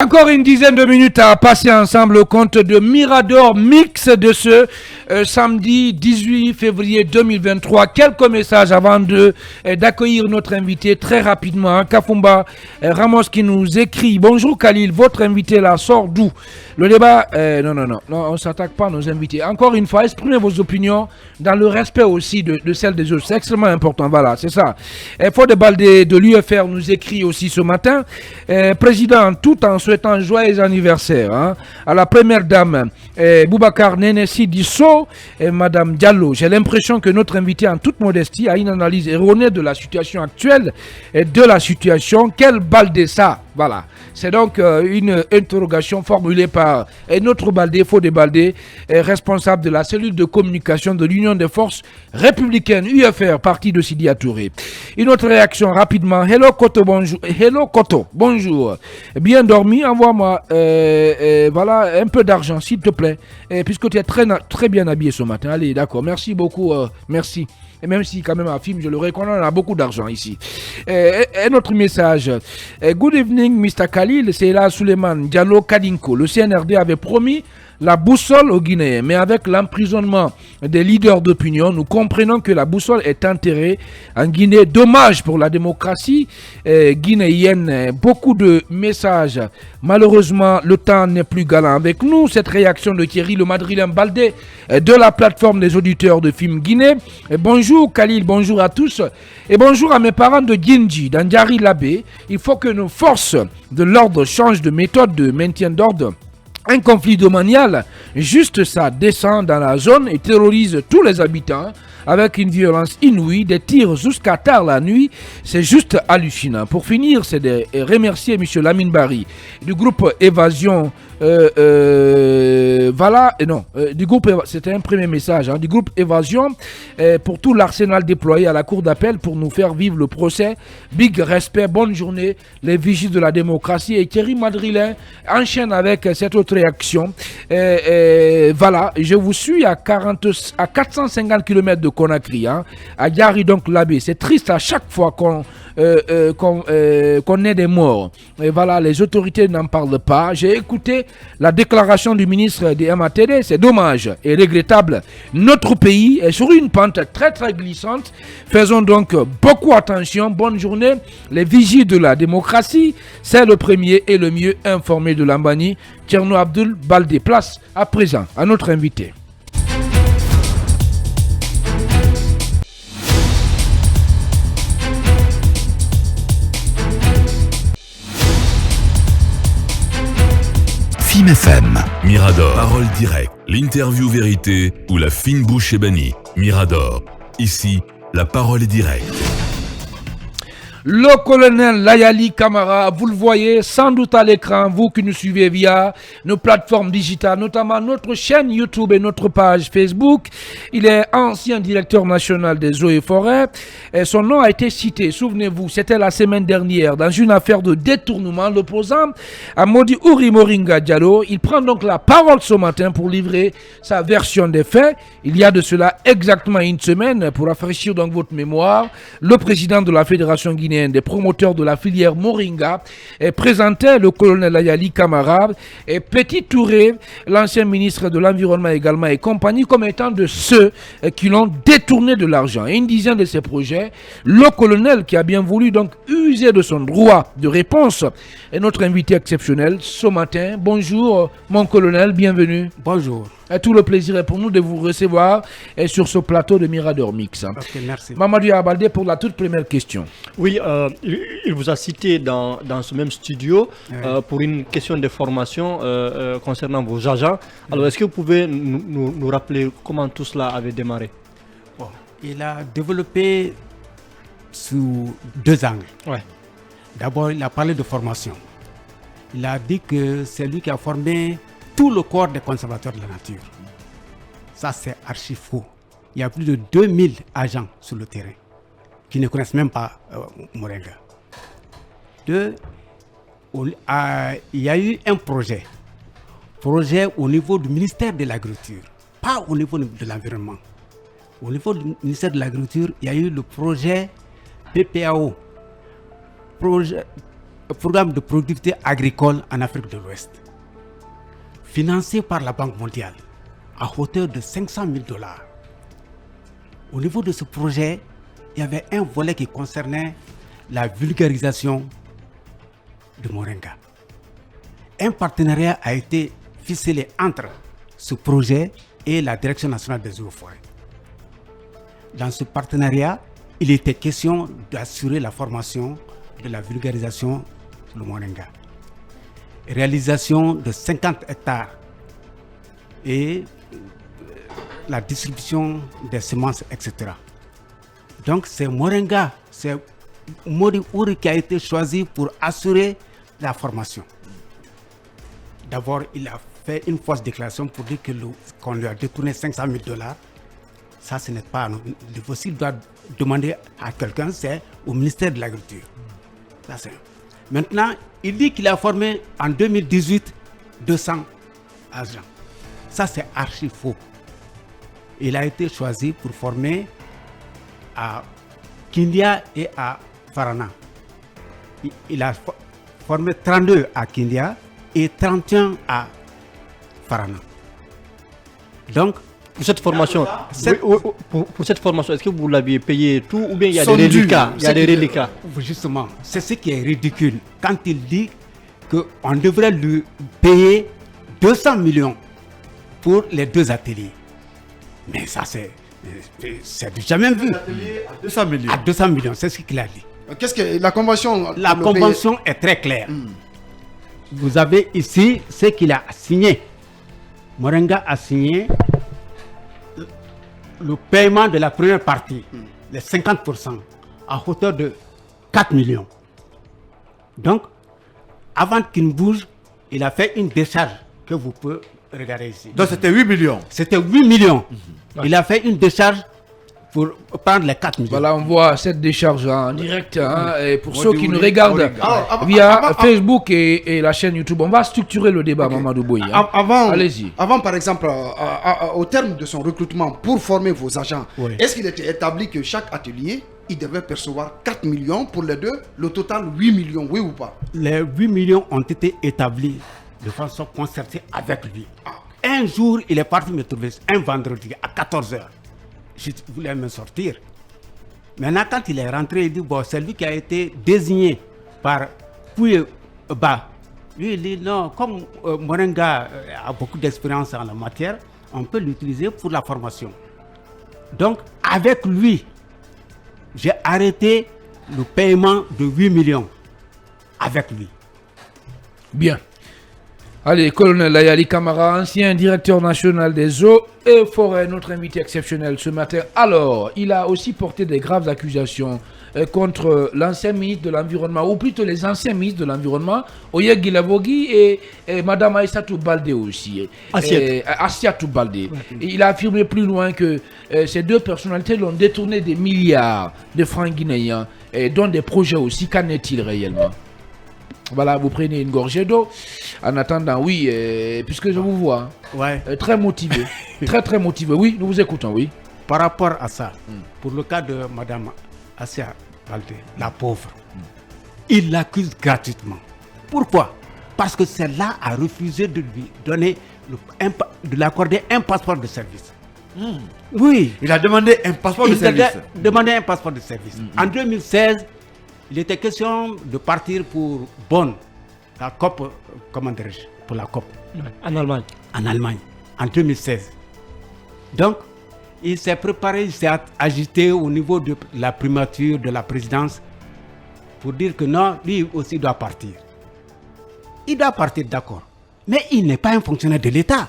Encore une dizaine de minutes à passer ensemble au compte de Mirador Mix de ce samedi 18 février 2023. Quelques messages avant d'accueillir notre invité très rapidement. Kafumba Ramos qui nous écrit: Bonjour Khalil, votre invité là sort d'où? Le débat, non, on ne s'attaque pas à nos invités. Encore une fois, exprimez vos opinions dans le respect aussi de celles des autres. C'est extrêmement important, voilà, c'est ça. Fode Baldé de l'UFR nous écrit aussi ce matin: Président, tout en souhaitant joyeux anniversaire à la première dame Boubacar Nenesi Disso et Madame Diallo. J'ai l'impression que notre invité, en toute modestie, a une analyse erronée de la situation actuelle et de la situation. Quel Baldé ça? Voilà. C'est donc une interrogation formulée par notre Baldé, Fode Baldé, responsable de la cellule de communication de l'Union des forces républicaines UFR, parti de Sidi Touré. Une autre réaction rapidement. Hello Koto, bonjour. Hello Koto, bonjour. Bien dormi, envoie-moi voilà, un peu d'argent, s'il te plaît, puisque tu es très bien habillé ce matin. Allez, d'accord. Merci beaucoup. Merci. Et même si quand même un film, je le reconnais, on a beaucoup d'argent ici. Un autre message. Good evening, Mr. Khalil. C'est là Suleiman Diallo Kadinko. Le CNRD avait promis la boussole aux Guinéens, mais avec l'emprisonnement des leaders d'opinion, nous comprenons que la boussole est enterrée en Guinée. Dommage pour la démocratie guinéenne. Beaucoup de messages. Malheureusement, le temps n'est plus galant avec nous. Cette réaction de Thierry le Madrilène Baldé de la plateforme des auditeurs de films Guinée. Bonjour Khalil, bonjour à tous et bonjour à mes parents de Djindji, dans Diari Labé. Il faut que nos forces de l'ordre changent de méthode de maintien d'ordre. Un conflit domanial, juste ça, descend dans la zone et terrorise tous les habitants avec une violence inouïe, des tirs jusqu'à tard la nuit. C'est juste hallucinant. Pour finir, c'est de remercier M. Lamine Bari du groupe Évasion. Voilà, du groupe, c'était un premier message, du groupe Évasion, pour tout l'arsenal déployé à la cour d'appel pour nous faire vivre le procès. Big respect, bonne journée, les vigiles de la démocratie. Et Thierry Madrilène enchaîne avec cette autre réaction. Voilà, je vous suis à 450 km de Conakry, à Diari donc Labé. C'est triste à chaque fois qu'on ait des morts. Et voilà, les autorités n'en parlent pas. J'ai écouté la déclaration du ministre des MATD, c'est dommage et regrettable. Notre pays est sur une pente très très glissante. Faisons donc beaucoup attention. Bonne journée. Les vigiles de la démocratie, c'est le premier et le mieux informé de l'Ambani. Tierno Abdul Baldé. Place à présent à notre invité. Fim FM, Mirador, Parole Directe, l'interview vérité ou la fine bouche ébanie. Mirador, ici, la parole est directe. Le colonel Layali Camara, vous le voyez sans doute à l'écran, vous qui nous suivez via nos plateformes digitales, notamment notre chaîne YouTube et notre page Facebook. Il est ancien directeur national des eaux et forêts. Et son nom a été cité, souvenez-vous, c'était la semaine dernière, dans une affaire de détournement. L'opposant à Modi Uri Moringa Diallo. Il prend donc la parole ce matin pour livrer sa version des faits. Il y a de cela exactement une semaine, pour rafraîchir donc votre mémoire, le président de la Fédération guinéenne des promoteurs de la filière Moringa présentait le colonel Layali Camara et Petit Touré, l'ancien ministre de l'Environnement également et compagnie, comme étant de ceux qui l'ont détourné de l'argent. Et une dizaine de ces projets, le colonel qui a bien voulu donc user de son droit de réponse est notre invité exceptionnel ce matin. Bonjour mon colonel, bienvenue. Bonjour. Et tout le plaisir est pour nous de vous recevoir sur ce plateau de Mirador Mix. Ok, merci. Mamadou Abaldé pour la toute première question. Oui, il vous a cité dans ce même studio pour une question de formation concernant vos agents. Alors, est-ce que vous pouvez nous rappeler comment tout cela avait démarré? Bon, il a développé sous deux angles. Ouais. D'abord, il a parlé de formation. Il a dit que c'est lui qui a formé tout le corps des conservateurs de la nature. Ça, c'est archi faux. Il y a plus de 2000 agents sur le terrain qui ne connaissent même pas Moringa. Il y a eu un projet au niveau du ministère de l'Agriculture, pas au niveau de l'environnement. Au niveau du ministère de l'Agriculture, il y a eu le projet PPAO, programme de productivité agricole en Afrique de l'Ouest, financé par la Banque mondiale à hauteur de 500 000 $. Au niveau de ce projet, il y avait un volet qui concernait la vulgarisation de Moringa. Un partenariat a été ficelé entre ce projet et la Direction nationale des eaux et forêts. Dans ce partenariat, il était question d'assurer la formation de la vulgarisation sur le Moringa. Réalisation de 50 hectares et la distribution des semences, etc. Donc c'est Moringa, c'est Modi Ouri qui a été choisi pour assurer la formation. D'abord, il a fait une fausse déclaration pour dire qu'on lui a détourné 500 000 $. Ça, ce n'est pas nous. S'il doit demander à quelqu'un, c'est au ministère de l'Agriculture. Maintenant, il dit qu'il a formé en 2018 200 agents. Ça, c'est archi faux. Il a été choisi pour former à Kindia et à Farana. Il a formé 32 à Kindia et 31 à Farana. Donc, pour cette formation, pour cette formation, est-ce que vous l'aviez payé tout ou bien il y a des reliquats? Il y a des reliquats. Justement, c'est ce qui est ridicule. Quand il dit qu'on devrait lui payer 200 millions pour les 2 ateliers. Mais ça, c'est du jamais vu. À 200 millions. À 200 millions, c'est ce qu'il a dit. Qu'est-ce que la convention? La convention est très claire. Vous avez ici ce qu'il a signé. Moringa a signé le paiement de la première partie, les 50%, à hauteur de 4 millions. Donc, avant qu'il ne bouge, il a fait une décharge que vous pouvez regarder ici. Donc c'était 8 millions. C'était 8 millions. Il a fait une décharge pour prendre les 4 millions. Voilà, on voit cette décharge en direct. Et pour ceux qui nous regardent via Facebook et la chaîne YouTube, on va structurer le débat, Mamadou Boye. Allez-y. Avant, par exemple, au terme de son recrutement pour former vos agents, est-ce qu'il était établi que chaque atelier, il devait percevoir 4 millions pour les deux, le total 8 millions, oui ou pas? Les 8 millions ont été établis de façon concertée avec lui. Un jour, il est parti me trouver, un vendredi à 14h. Je voulais me sortir. Maintenant, quand il est rentré, il dit, bon, c'est lui qui a été désigné par Pouye-Ba. Lui, il dit, non, comme Moringa a beaucoup d'expérience en la matière, on peut l'utiliser pour la formation. Donc, avec lui, j'ai arrêté le paiement de 8 millions. Avec lui. Bien. Allez, colonel Layali Camara, ancien directeur national des eaux et forêts, notre invité exceptionnel ce matin. Alors, il a aussi porté des graves accusations contre l'ancien ministre de l'Environnement, ou plutôt les anciens ministres de l'Environnement, Oye Guilavogi et Madame Aïssatou Baldé aussi. Assiatou Baldé. Il a affirmé plus loin que ces deux personnalités l'ont détourné des milliards de francs guinéens, dont des projets aussi. Qu'en est-il réellement? Voilà, vous prenez une gorgée d'eau. En attendant, oui, puisque je vous vois, très motivé, très motivé. Oui, nous vous écoutons, oui. Par rapport à ça, pour le cas de Madame Assia Baldé, la pauvre, il l'accuse gratuitement. Pourquoi? Parce que celle-là a refusé de lui donner, de l'accorder un passeport de service. Oui. Il a demandé un passeport de service. Il a demandé un passeport de service. En 2016, il était question de partir pour Bonn, la COP, comment dirais-je, pour la COP. En Allemagne. En Allemagne, en 2016. Donc, il s'est préparé, il s'est agité au niveau de la primature, de la présidence, pour dire que non, lui aussi doit partir. Il doit partir, d'accord. Mais il n'est pas un fonctionnaire de l'État.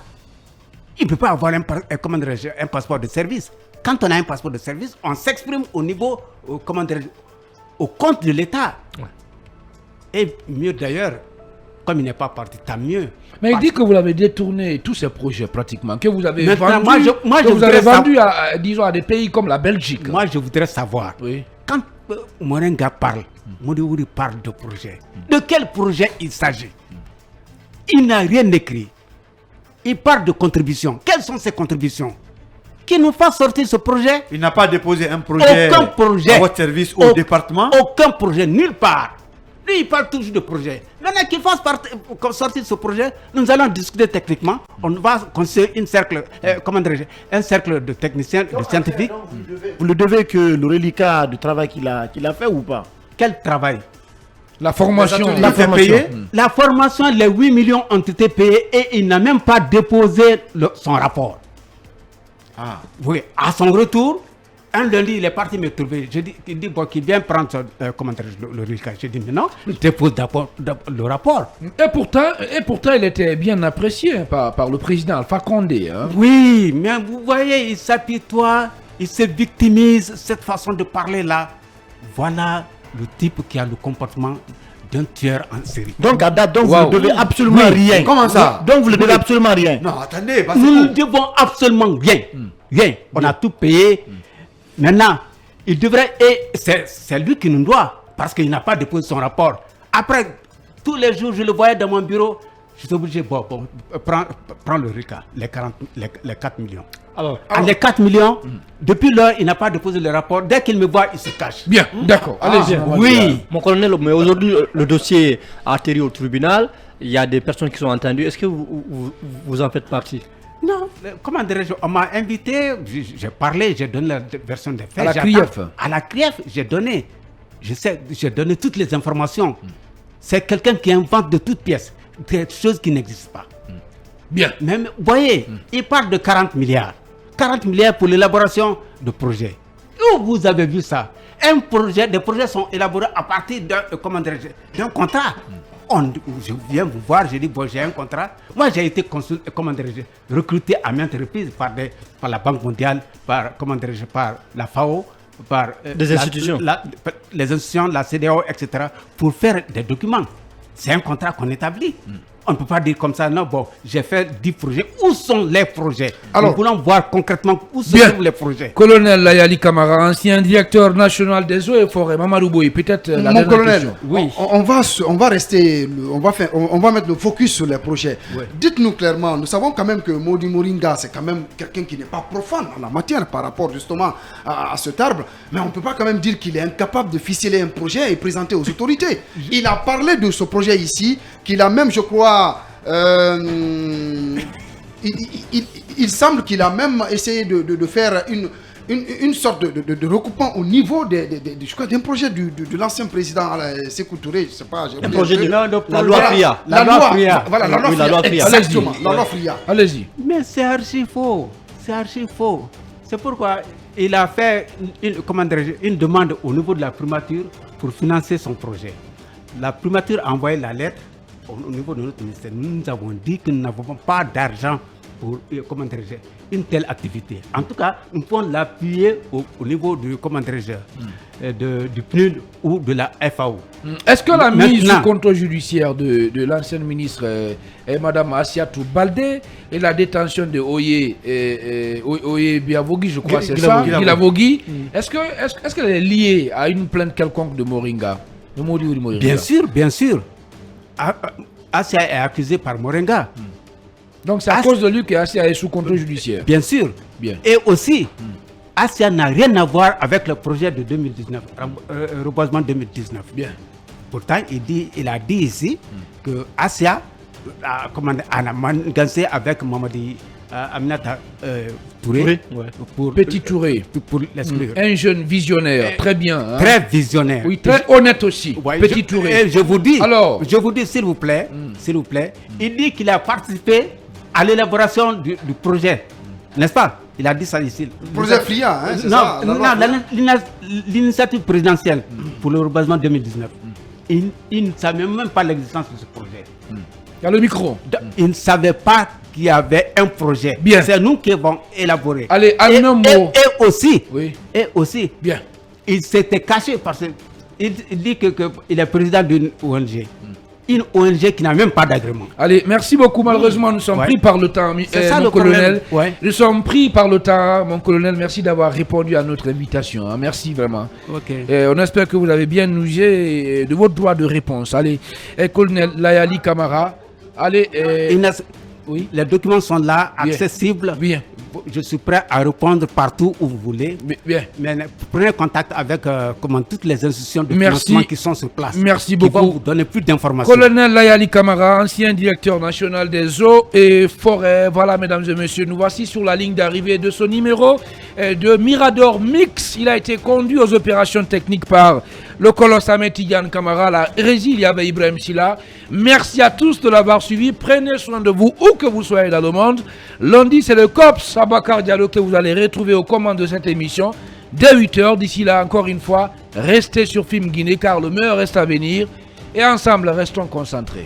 Il ne peut pas avoir un passeport de service. Quand on a un passeport de service, on s'exprime au niveau, au compte de l'État. Et mieux d'ailleurs, comme il n'est pas parti, tant mieux. Mais il dit que vous l'avez détourné, tous ces projets pratiquement, que vous avez maintenant, vendu à, disons, à des pays comme la Belgique. Moi, je voudrais savoir, quand Moringa parle, Modi Ouri parle de projet, de quel projet il s'agit? Il n'a rien écrit. Il parle de contributions. Quelles sont ces contributions? Qui nous fasse sortir ce projet? Il n'a pas déposé un projet, aucun projet à votre service au département? Aucun projet, nulle part. Lui, il parle toujours de projet. Maintenant qu'il fasse sortir ce projet, nous allons discuter techniquement. On va construire un cercle de techniciens, de scientifiques. Vous le devez que le reliquat du travail qu'il a fait ou pas? Quel travail? La formation. La formation. La formation, les 8 millions ont été payés et il n'a même pas déposé son rapport. Ah. Oui, à son retour, un lundi, il est parti me trouver. Je dis, il dit bon, qu'il vient prendre le reliquat. Je dis, mais non, dépose d'abord le rapport. Et pourtant, il était bien apprécié par le président Alpha Condé. Hein. Oui, mais vous voyez, il s'apitoie, il se victimise, cette façon de parler là. Voilà le type qui a le comportement d'un tueur en série. Donc à date, vous ne devez absolument rien. Comment ça? Donc vous ne devez absolument rien. Non, attendez, Nous ne devons absolument rien. Rien. On a tout payé. Maintenant, il devrait, et c'est lui qui nous doit, parce qu'il n'a pas déposé son rapport. Après, tous les jours, je le voyais dans mon bureau, je suis obligé, prends le RICA, les 4 millions. Alors, les 4 millions, depuis lors, il n'a pas déposé le rapport. Dès qu'il me voit, il se cache. Bien, d'accord. Allez-y. Oui. Mon colonel, mais aujourd'hui, le dossier a atterri au tribunal. Il y a des personnes qui sont entendues. Est-ce que vous en faites partie? Non, comment dirais-je, on m'a invité, j'ai parlé, j'ai donné la version des faits. À la CRIEF. À la CRIEF, j'ai donné toutes les informations. C'est quelqu'un qui invente de toutes pièces, des choses qui n'existent pas. Bien. Mais vous voyez, il parle de 40 milliards. 40 milliards pour l'élaboration de projets. Où vous avez vu ça? Des projets sont élaborés à partir d'un contrat. Je viens vous voir, je dis, bon, j'ai un contrat. Moi, j'ai été recruté à maintes reprises par la Banque mondiale, par la FAO, par des institutions. Les institutions, la CEDEAO, etc., pour faire des documents. C'est un contrat qu'on établit. On ne peut pas dire comme ça, non, bon, j'ai fait 10 projets. Où sont les projets? Alors, nous voulons voir concrètement où sont les projets. Colonel Layali Camara, ancien directeur national des eaux et forêts, Mamadou Boy, peut-être la Mon dernière colonel, question. Oui. on va mettre le focus sur les projets. Ouais. Dites-nous clairement, nous savons quand même que Modi Moringa, c'est quand même quelqu'un qui n'est pas profane en la matière par rapport justement à cet arbre, mais on ne peut pas quand même dire qu'il est incapable de ficeler un projet et présenter aux autorités. Il a parlé de ce projet ici, qu'il a même, je crois, il semble qu'il a même essayé de faire une sorte de recoupement au niveau d'un projet de l'ancien président Sékou Touré, je sais pas. Un projet de la loi FRIA. La loi FRIA. Voilà, la loi Oui, la loi FRIA. FRIA. Exactement, la loi FRIA. Allez-y. Mais c'est archi faux. C'est archi faux. C'est pourquoi il a fait une demande au niveau de la primature pour financer son projet. La primature a envoyé la lettre au niveau de notre ministère. Nous avons dit que nous n'avons pas d'argent pour une telle activité. En tout cas, nous pouvons l'appuyer au niveau du PNUD ou de la FAO. Est-ce que la mise Maintenant, sous contrôle judiciaire de l'ancienne ministre Madame Assiatou Baldé et la détention de Oye Biavogi, je crois, c'est ça, Bilavogui, est-ce qu'elle est liée à une plainte quelconque de Moringa? Bien sûr, bien sûr. Assia est accusé par Moringa. Donc c'est à cause de lui que Assia est sous contrôle judiciaire. Bien sûr. Bien. Et aussi, Assia n'a rien à voir avec le projet de 2019, reboisement 2019. Bien. Pourtant, il a dit ici que Assia a mangancé avec Mamadi Aminata Touré, pour Petit Touré, pour l'exclure. un jeune visionnaire, très bien. Hein? Très visionnaire. Oui, très honnête aussi. Ouais, Petit Touré. Je vous dis, alors, s'il vous plaît, il dit qu'il a participé à l'élaboration du projet, n'est-ce pas? Il a dit ça ici. Le projet FRIA, hein, c'est ça? Non, l'initiative présidentielle pour le reboisement 2019. Il ne savait même pas l'existence de ce projet. il y a le micro. Il ne savait pas qu'il y avait un projet. Bien. C'est nous qui avons élaboré. Allez, en un mot. Et aussi, Bien. il s'était caché parce qu'il dit qu'il est président d'une ONG. Une ONG qui n'a même pas d'agrément. Allez, merci beaucoup. Malheureusement, nous sommes pris par le temps, mon colonel. Nous sommes pris par le temps, mon colonel. Merci d'avoir répondu à notre invitation. Hein. Merci vraiment. On espère que vous avez bien usé de votre droit de réponse. Allez, colonel Layali Camara. Allez. Oui. Les documents sont là, accessibles. Bien. je suis prêt à répondre partout où vous voulez. Bien. Mais prenez contact avec toutes les institutions de Merci. financement qui sont sur place. Merci qui beaucoup. vont vous donner plus d'informations. Colonel Layali Camara, ancien directeur national des eaux et forêts. Voilà, mesdames et messieurs, nous voici sur la ligne d'arrivée de ce numéro de Mirador Mix. Il a été conduit aux opérations techniques par le colosse Ahmed Tidiane Camara. La régie, il y avait Ibrahim Silla. Merci à tous de l'avoir suivi. Prenez soin de vous où que vous soyez dans le monde. Lundi, c'est le COPS Abakar Diallo que vous allez retrouver aux commandes de cette émission dès 8h. D'ici là, encore une fois, restez sur Film Guinée car le meilleur reste à venir. Et ensemble, restons concentrés.